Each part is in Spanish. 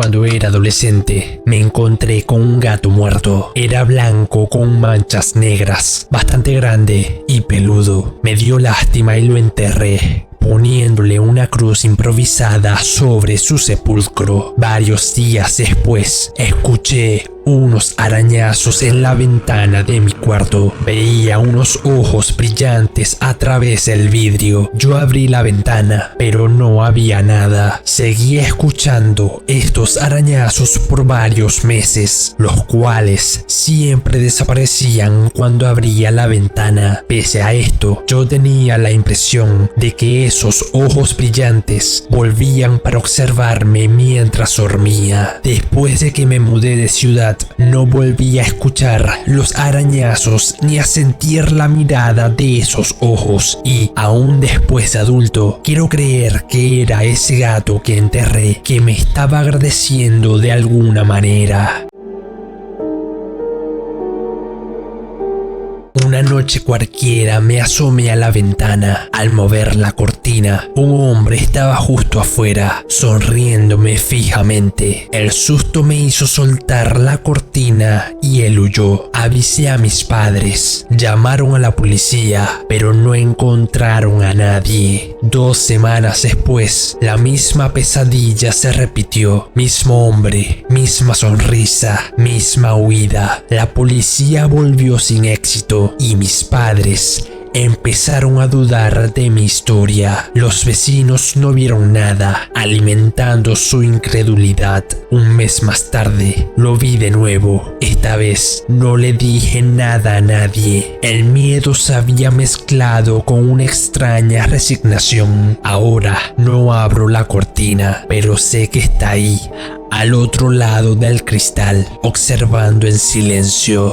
Cuando era adolescente, me encontré con un gato muerto. Era blanco con manchas negras, bastante grande y peludo. Me dio lástima y lo enterré, poniéndole una cruz improvisada sobre su sepulcro. Varios días después, escuché unos arañazos en la ventana de mi cuarto. Veía unos ojos brillantes a través del vidrio. Yo abrí la ventana, pero no había nada. Seguí escuchando estos arañazos por varios meses, los cuales siempre desaparecían cuando abría la ventana. Pese a esto, yo tenía la impresión de que esos ojos brillantes volvían para observarme mientras dormía. Después de que me mudé de ciudad, no volví a escuchar los arañazos ni a sentir la mirada de esos ojos, y aún después de adulto, quiero creer que era ese gato que enterré que me estaba agradeciendo de alguna manera. Una noche cualquiera me asomé a la ventana. Al mover la cortina, un hombre estaba justo afuera, sonriéndome fijamente. El susto me hizo soltar la cortina y él huyó. Avisé a mis padres, llamaron a la policía, pero no encontraron a nadie. 2 semanas después, la misma pesadilla se repitió. Mismo hombre, misma sonrisa, misma huida. La policía volvió sin éxito y mis padres empezaron a dudar de mi historia. Los vecinos no vieron nada, alimentando su incredulidad. Un mes más tarde, lo vi de nuevo. Esta vez no le dije nada a nadie. El miedo se había mezclado con una extraña resignación. Ahora no abro la cortina, pero sé que está ahí, al otro lado del cristal, observando en silencio.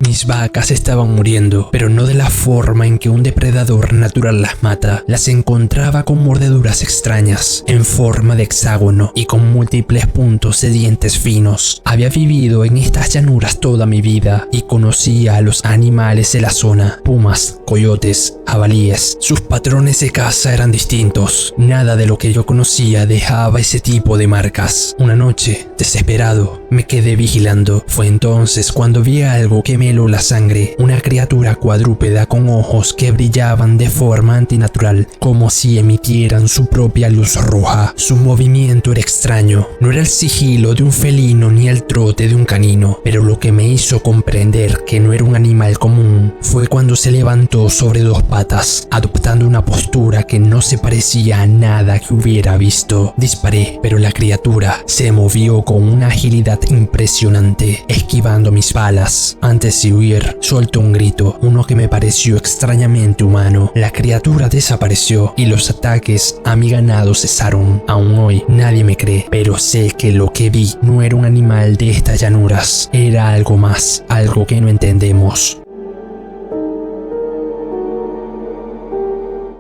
Mis vacas estaban muriendo, pero no de la forma en que un depredador natural las mata. Las encontraba con mordeduras extrañas, en forma de hexágono y con múltiples puntos de dientes finos. Había vivido en estas llanuras toda mi vida y conocía a los animales de la zona: pumas, coyotes, jabalíes. Sus patrones de caza eran distintos. Nada de lo que yo conocía dejaba ese tipo de marcas. Una noche, desesperado, me quedé vigilando. Fue entonces cuando vi algo que me heló la sangre. Una criatura cuadrúpeda con ojos que brillaban de forma antinatural, como si emitieran su propia luz roja. Su movimiento era extraño. No era el sigilo de un felino ni el trote de un canino, pero lo que me hizo comprender que no era un animal común fue cuando se levantó sobre 2 patas, adoptando una postura que no se parecía a nada que hubiera visto. Disparé, pero la criatura se movió con una agilidad impresionante, esquivando mis balas. Antes de huir, soltó un grito, uno que me pareció extrañamente humano. La criatura desapareció y los ataques a mi ganado cesaron. Aún hoy nadie me cree, pero sé que lo que vi no era un animal de estas llanuras, era algo más, algo que no entendemos.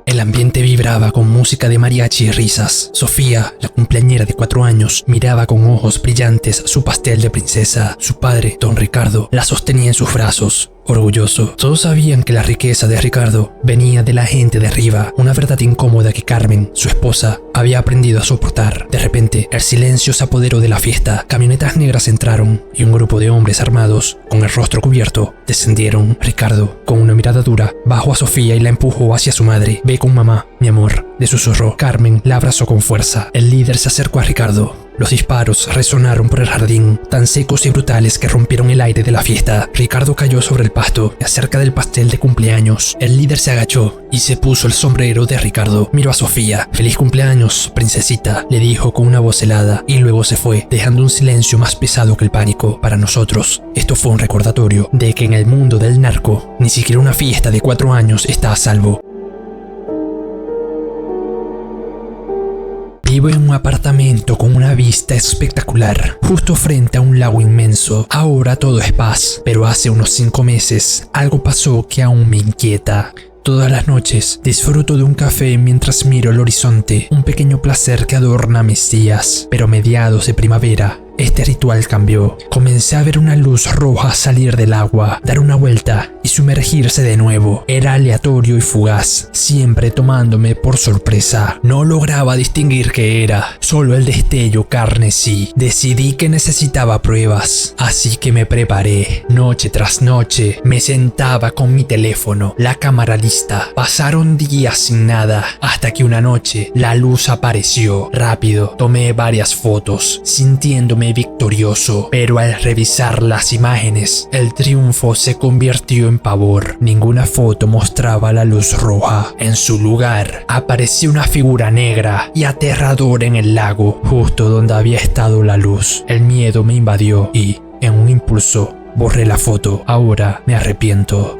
El ambiente vibraba con música de mariachi y risas. Sofía, la cumpleañera de 4 años, miraba con ojos brillantes su pastel de princesa. Su padre, don Ricardo, la sostenía en sus brazos, orgulloso. Todos sabían que la riqueza de Ricardo venía de la gente de arriba, una verdad incómoda que Carmen, su esposa, había aprendido a soportar. De repente, el silencio se apoderó de la fiesta. Camionetas negras entraron y un grupo de hombres armados, con el rostro cubierto, descendieron. Ricardo, con una mirada dura, bajó a Sofía y la empujó hacia su madre. «Ve con mamá, mi amor», le susurró. Carmen la abrazó con fuerza. El líder se acercó a Ricardo. Los disparos resonaron por el jardín, tan secos y brutales que rompieron el aire de la fiesta. Ricardo cayó sobre el pasto, cerca del pastel de cumpleaños. El líder se agachó y se puso el sombrero de Ricardo. Miró a Sofía. «Feliz cumpleaños, princesita», le dijo con una voz helada, y luego se fue, dejando un silencio más pesado que el pánico. Para nosotros, esto fue un recordatorio de que en el mundo del narco, ni siquiera una fiesta de 4 años está a salvo. Vivo en un apartamento con una vista espectacular, justo frente a un lago inmenso. Ahora todo es paz, pero hace unos 5 meses algo pasó que aún me inquieta. Todas las noches disfruto de un café mientras miro el horizonte, un pequeño placer que adorna mis días. Pero a mediados de primavera este ritual cambió. Comencé a ver una luz roja salir del agua, dar una vuelta y sumergirse de nuevo. Era aleatorio y fugaz, siempre tomándome por sorpresa. No lograba distinguir qué era, solo el destello carmesí. Decidí que necesitaba pruebas, así que me preparé. Noche tras noche me sentaba con mi teléfono, la cámara lista. Pasaron días sin nada, hasta que una noche la luz apareció. Rápido tomé varias fotos, sintiéndome victorioso, pero al revisar las imágenes, el triunfo se convirtió en pavor. Ninguna foto mostraba la luz roja. En su lugar, apareció una figura negra y aterradora en el lago, justo donde había estado la luz. El miedo me invadió y, en un impulso, borré la foto. Ahora me arrepiento.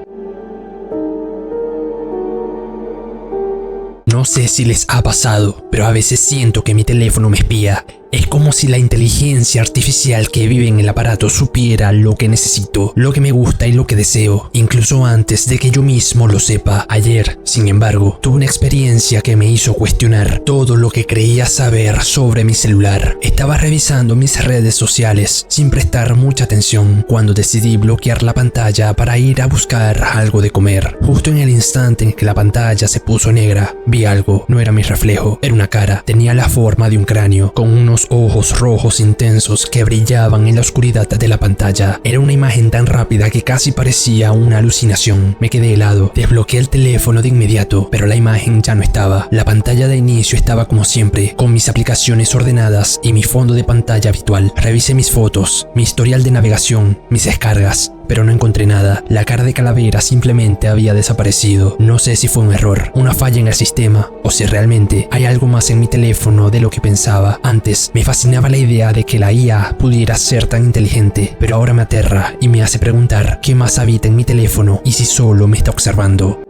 No sé si les ha pasado, pero a veces siento que mi teléfono me espía. Es como si la inteligencia artificial que vive en el aparato supiera lo que necesito, lo que me gusta y lo que deseo, incluso antes de que yo mismo lo sepa. Ayer, sin embargo, tuve una experiencia que me hizo cuestionar todo lo que creía saber sobre mi celular. Estaba revisando mis redes sociales sin prestar mucha atención cuando decidí bloquear la pantalla para ir a buscar algo de comer. Justo en el instante en que la pantalla se puso negra, vi algo. No era mi reflejo, era una cara. Tenía la forma de un cráneo, con unos ojos rojos intensos que brillaban en la oscuridad de la pantalla. Era una imagen tan rápida que casi parecía una alucinación. Me quedé helado. Desbloqueé el teléfono de inmediato, pero la imagen ya no estaba. La pantalla de inicio estaba como siempre, con mis aplicaciones ordenadas y mi fondo de pantalla habitual. Revisé mis fotos, mi historial de navegación, mis descargas, pero no encontré nada. La cara de calavera simplemente había desaparecido. No sé si fue un error, una falla en el sistema, o si realmente hay algo más en mi teléfono de lo que pensaba. Antes me fascinaba la idea de que la IA pudiera ser tan inteligente, pero ahora me aterra y me hace preguntar qué más habita en mi teléfono y si solo me está observando.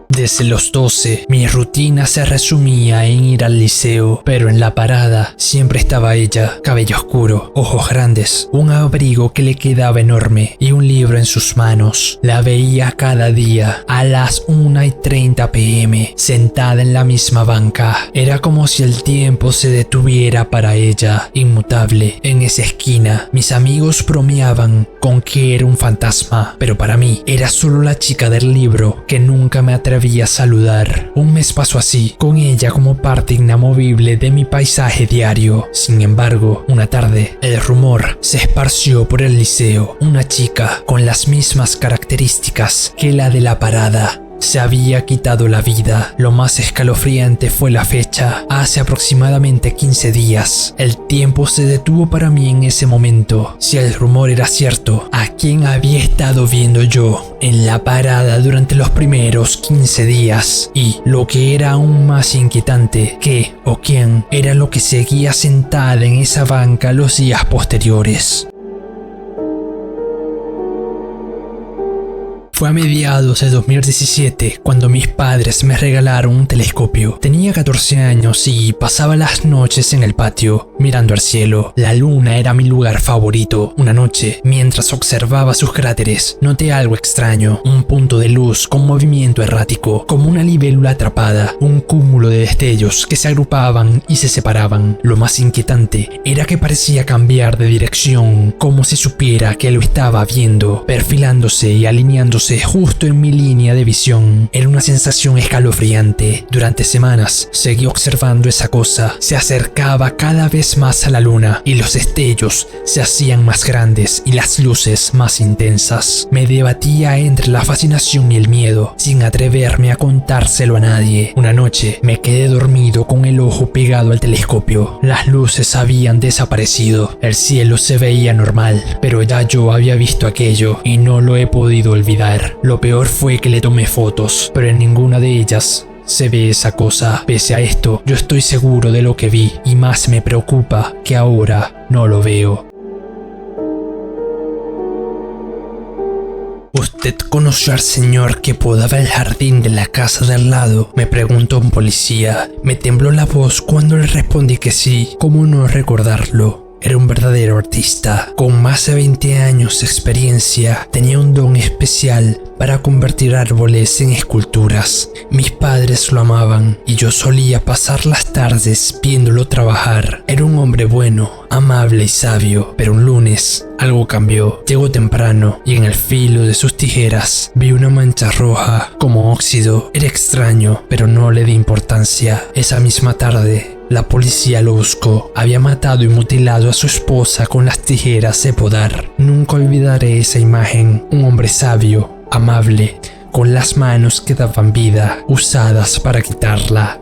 Desde los 12, mi rutina se resumía en ir al liceo, pero en la parada siempre estaba ella, cabello oscuro, ojos grandes, un abrigo que le quedaba enorme y un libro en sus manos. La veía cada día a las 1:30 p.m, sentada en la misma banca. Era como si el tiempo se detuviera para ella, inmutable, en esa esquina. Mis amigos bromeaban con que era un fantasma, pero para mí era solo la chica del libro que nunca me atrevía a saludar. Un mes pasó así, con ella como parte inamovible de mi paisaje diario. Sin embargo, una tarde, el rumor se esparció por el liceo. Una chica con las mismas características que la de la parada se había quitado la vida. Lo más escalofriante fue la fecha. Hace aproximadamente 15 días. El tiempo se detuvo para mí en ese momento. Si el rumor era cierto, ¿a quién había estado viendo yo en la parada durante los primeros 15 días? Y lo que era aún más inquietante, ¿qué o quién era lo que seguía sentada en esa banca los días posteriores? Fue a mediados de 2017 cuando mis padres me regalaron un telescopio. Tenía 14 años y pasaba las noches en el patio, mirando al cielo. La luna era mi lugar favorito. Una noche, mientras observaba sus cráteres, noté algo extraño. Un punto de luz con movimiento errático, como una libélula atrapada. Un cúmulo de destellos que se agrupaban y se separaban. Lo más inquietante era que parecía cambiar de dirección, como si supiera que lo estaba viendo, perfilándose y alineándose justo en mi línea de visión. Era una sensación escalofriante. Durante semanas seguí observando esa cosa. Se acercaba cada vez más a la luna y los destellos se hacían más grandes y las luces más intensas. Me debatía entre la fascinación y el miedo, sin atreverme a contárselo a nadie. Una noche me quedé dormido con el ojo pegado al telescopio. Las luces habían desaparecido. El cielo se veía normal, pero ya yo había visto aquello y no lo he podido olvidar. Lo peor fue que le tomé fotos, pero en ninguna de ellas se ve esa cosa. Pese a esto, yo estoy seguro de lo que vi y más me preocupa que ahora no lo veo. ¿Usted conoció al señor que podaba el jardín de la casa de al lado?, me preguntó un policía. Me tembló la voz cuando le respondí que sí. ¿Cómo no recordarlo? Era un verdadero artista. Con más de 20 años de experiencia, tenía un don especial para convertir árboles en esculturas. Mis padres lo amaban y yo solía pasar las tardes viéndolo trabajar. Era un hombre bueno, amable y sabio, pero un lunes algo cambió. Llegó temprano y en el filo de sus tijeras vi una mancha roja como óxido. Era extraño, pero no le di importancia. Esa misma tarde la policía lo buscó. Había matado y mutilado a su esposa con las tijeras de podar. Nunca olvidaré esa imagen. Un hombre sabio, amable, con las manos que daban vida, usadas para quitarla.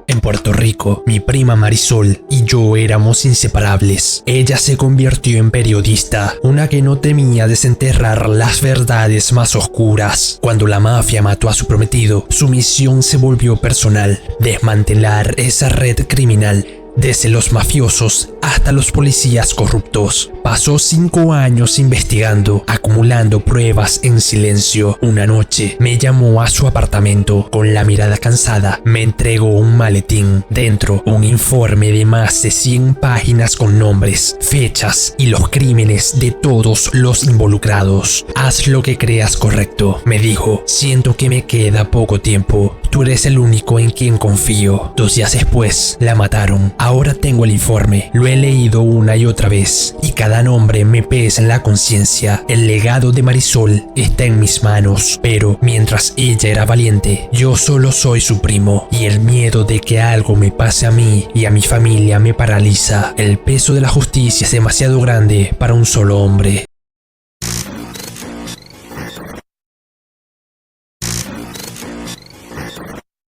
En Puerto Rico, mi prima Marisol y yo éramos inseparables. Ella se convirtió en periodista, una que no temía desenterrar las verdades más oscuras. Cuando la mafia mató a su prometido, su misión se volvió personal: desmantelar esa red criminal. Desde los mafiosos hasta los policías corruptos. Pasó 5 años investigando, acumulando pruebas en silencio. Una noche me llamó a su apartamento. Con la mirada cansada, me entregó un maletín. Dentro, un informe de más de 100 páginas con nombres, fechas y los crímenes de todos los involucrados. Haz lo que creas correcto, me dijo. Siento que me queda poco tiempo. Tú eres el único en quien confío. 2 días después, la mataron. Ahora tengo el informe. Lo he leído una y otra vez y cada nombre me pesa en la conciencia. El legado de Marisol está en mis manos, pero mientras ella era valiente, yo solo soy su primo y el miedo de que algo me pase a mí y a mi familia me paraliza. El peso de la justicia es demasiado grande para un solo hombre.